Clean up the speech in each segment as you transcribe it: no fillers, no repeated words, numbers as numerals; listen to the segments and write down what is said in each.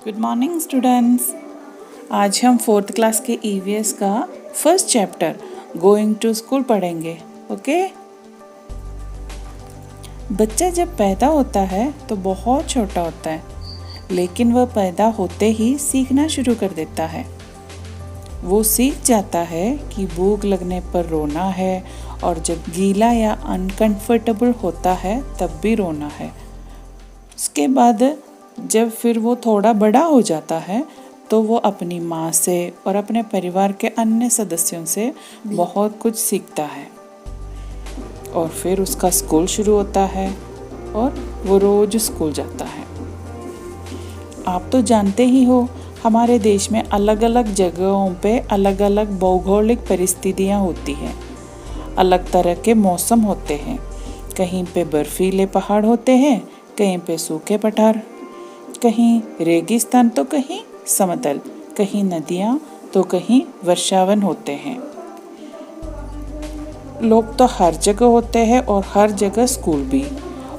Good morning students. आज हम 4th class के ईवीएस का first chapter going to school पढ़ेंगे। ओके। बच्चा जब पैदा होता है तो बहुत छोटा होता है, लेकिन वह पैदा होते ही सीखना शुरू कर देता है। वो सीख जाता है कि भूख लगने पर रोना है, और जब गीला या अनकंफर्टेबल होता है तब भी रोना है। उसके बाद जब फिर वो थोड़ा बड़ा हो जाता है तो वो अपनी माँ से और अपने परिवार के अन्य सदस्यों से बहुत कुछ सीखता है, और फिर उसका स्कूल शुरू होता है और वो रोज स्कूल जाता है। आप तो जानते ही हो, हमारे देश में अलग अलग जगहों पे अलग अलग भौगोलिक परिस्थितियाँ होती हैं, अलग तरह के मौसम होते हैं। कहीं पे बर्फीले पहाड़ होते हैं, कहीं पे सूखे पठार, कहीं रेगिस्तान तो कहीं समतल, कहीं नदियाँ तो कहीं वर्षावन होते हैं। लोग तो हर जगह होते हैं और हर जगह स्कूल भी।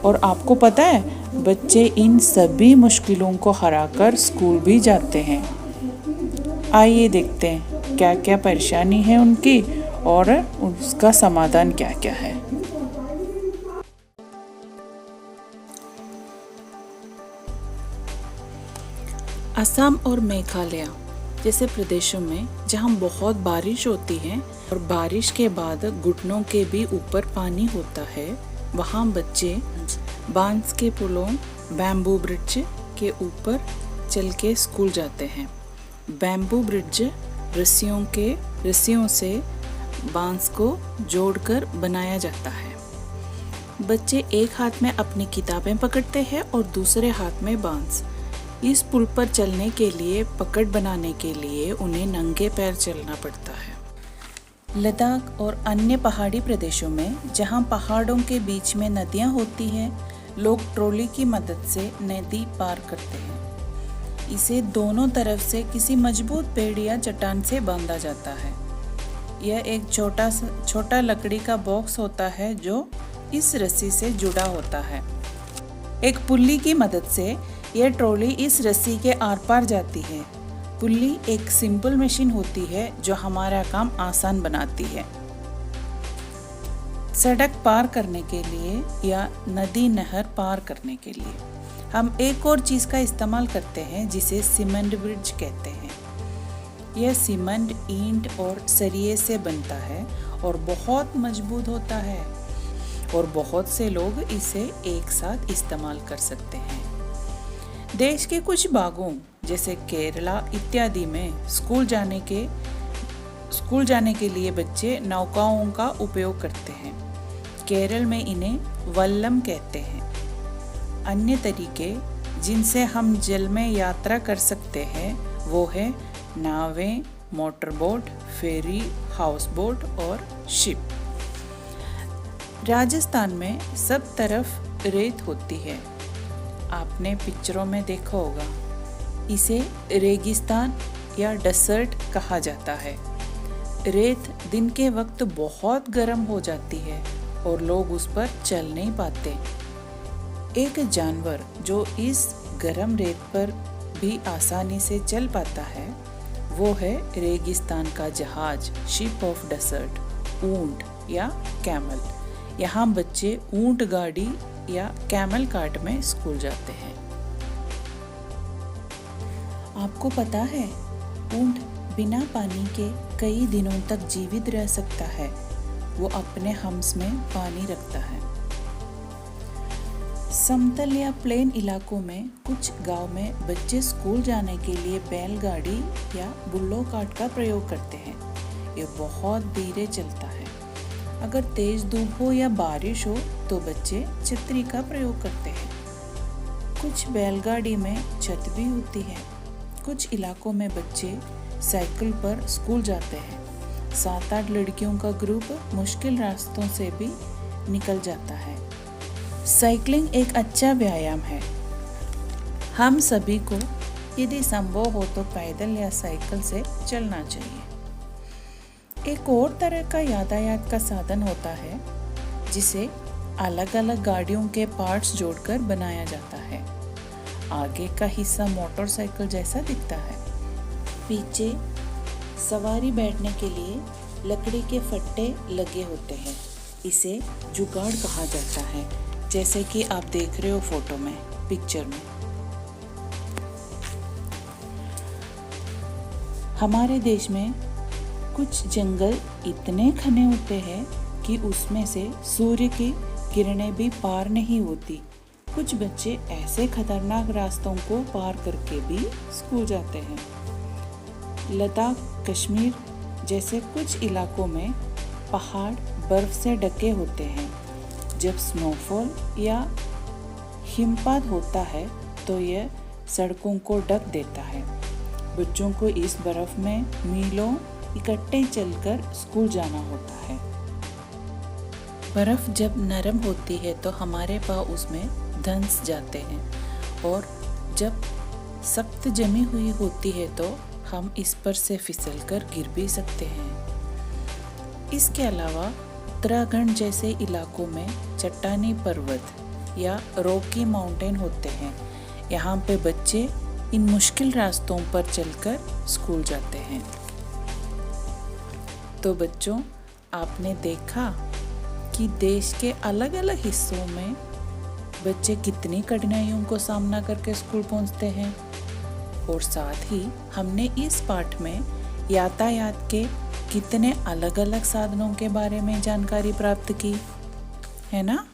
और आपको पता है, बच्चे इन सभी मुश्किलों को हराकर स्कूल भी जाते हैं। आइए देखते हैं क्या क्या परेशानी है उनकी और उसका समाधान क्या क्या है। असम और मेघालय जैसे प्रदेशों में जहाँ बहुत बारिश होती है और बारिश के बाद घुटनों के भी ऊपर पानी होता है, वहाँ बच्चे बांस के पुलों, बैम्बू ब्रिज के ऊपर चल के स्कूल जाते हैं। बैम्बू ब्रिज रस्सियों से बांस को जोड़कर बनाया जाता है। बच्चे एक हाथ में अपनी किताबें पकड़ते हैं और दूसरे हाथ में बांस। इस पुल पर चलने के लिए, पकड़ बनाने के लिए उन्हें नंगे पैर चलना पड़ता है। लद्दाख और अन्य पहाड़ी प्रदेशों में जहाँ पहाड़ों के बीच में नदियाँ होती हैं, लोग ट्रॉली की मदद से नदी पार करते हैं। इसे दोनों तरफ से किसी मजबूत पेड़ या चट्टान से बांधा जाता है। यह एक छोटा लकड़ी का बॉक्स होता है जो इस रस्सी से जुड़ा होता है। एक पुल्ली की मदद से यह ट्रॉली इस रस्सी के आर पार जाती है। पुल्ली एक सिंपल मशीन होती है जो हमारा काम आसान बनाती है। सड़क पार करने के लिए या नदी नहर पार करने के लिए हम एक और चीज का इस्तेमाल करते हैं जिसे सीमेंट ब्रिज कहते हैं। यह सीमेंट, ईंट और सरिये से बनता है और बहुत मजबूत होता है, और बहुत से लोग इसे एक साथ इस्तेमाल कर सकते हैं। देश के कुछ भागों जैसे केरला इत्यादि में स्कूल जाने के लिए बच्चे नौकाओं का उपयोग करते हैं। केरल में इन्हें वल्लम कहते हैं। अन्य तरीके जिनसे हम जल में यात्रा कर सकते हैं वो है नावें, मोटर बोट, फेरी, हाउस बोट और शिप। राजस्थान में सब तरफ रेत होती है। आपने पिक्चरों में देखा होगा। इसे रेगिस्तान या डेसर्ट कहा जाता है। रेत दिन के वक्त बहुत गर्म हो जाती है और लोग उस पर चल नहीं पाते। एक जानवर जो इस गर्म रेत पर भी आसानी से चल पाता है वो है रेगिस्तान का जहाज, शिप ऑफ डेसर्ट, ऊंट या कैमल। यहाँ बच्चे ऊंट गाड़ी या कैमल कार्ट में स्कूल जाते हैं। आपको पता है, ऊंट बिना पानी के कई दिनों तक जीवित रह सकता है। वो अपने हम्स में पानी रखता है। समतल या प्लेन इलाकों में कुछ गांव में बच्चे स्कूल जाने के लिए बैलगाड़ी या बुल्लो कार्ट का प्रयोग करते हैं। ये बहुत धीरे चलता है। अगर तेज धूप हो या बारिश हो तो बच्चे छतरी का प्रयोग करते हैं। कुछ बैलगाड़ी में छत भी होती है। कुछ इलाकों में बच्चे साइकिल पर स्कूल जाते हैं। 7-8 लड़कियों का ग्रुप मुश्किल रास्तों से भी निकल जाता है। साइकिलिंग एक अच्छा व्यायाम है। हम सभी को यदि संभव हो तो पैदल या साइकिल से चलना चाहिए। एक और तरह का यातायात का साधन होता है जिसे अलग अलग गाड़ियों के पार्ट्स जोड़कर बनाया जाता है। आगे का हिस्सा मोटरसाइकिल जैसा दिखता है। पीछे सवारी बैठने के लिए लकड़ी के फट्टे लगे होते हैं। इसे जुगाड़ कहा जाता है, जैसे कि आप देख रहे हो फोटो में, पिक्चर में। हमारे देश में कुछ जंगल इतने घने होते हैं कि उसमें से सूर्य की किरणें भी पार नहीं होती। कुछ बच्चे ऐसे खतरनाक रास्तों को पार करके भी स्कूल जाते हैं। लद्दाख, कश्मीर जैसे कुछ इलाकों में पहाड़ बर्फ से ढके होते हैं। जब स्नोफॉल या हिमपात होता है तो यह सड़कों को ढक देता है। बच्चों को इस बर्फ में मीलों इकट्ठे चलकर स्कूल जाना होता है। बर्फ जब नरम होती है तो हमारे पाँव उसमें धंस जाते हैं, और जब सख्त जमी हुई होती है तो हम इस पर से फिसलकर गिर भी सकते हैं। इसके अलावा उत्तराखंड जैसे इलाकों में चट्टानी पर्वत या रॉकी माउंटेन होते हैं। यहाँ पे बच्चे इन मुश्किल रास्तों पर चलकर स्कूल जाते हैं। तो बच्चों, आपने देखा कि देश के अलग अलग हिस्सों में बच्चे कितनी कठिनाइयों को सामना करके स्कूल पहुंचते हैं। और साथ ही हमने इस पाठ में यातायात के कितने अलग अलग साधनों के बारे में जानकारी प्राप्त की है ना।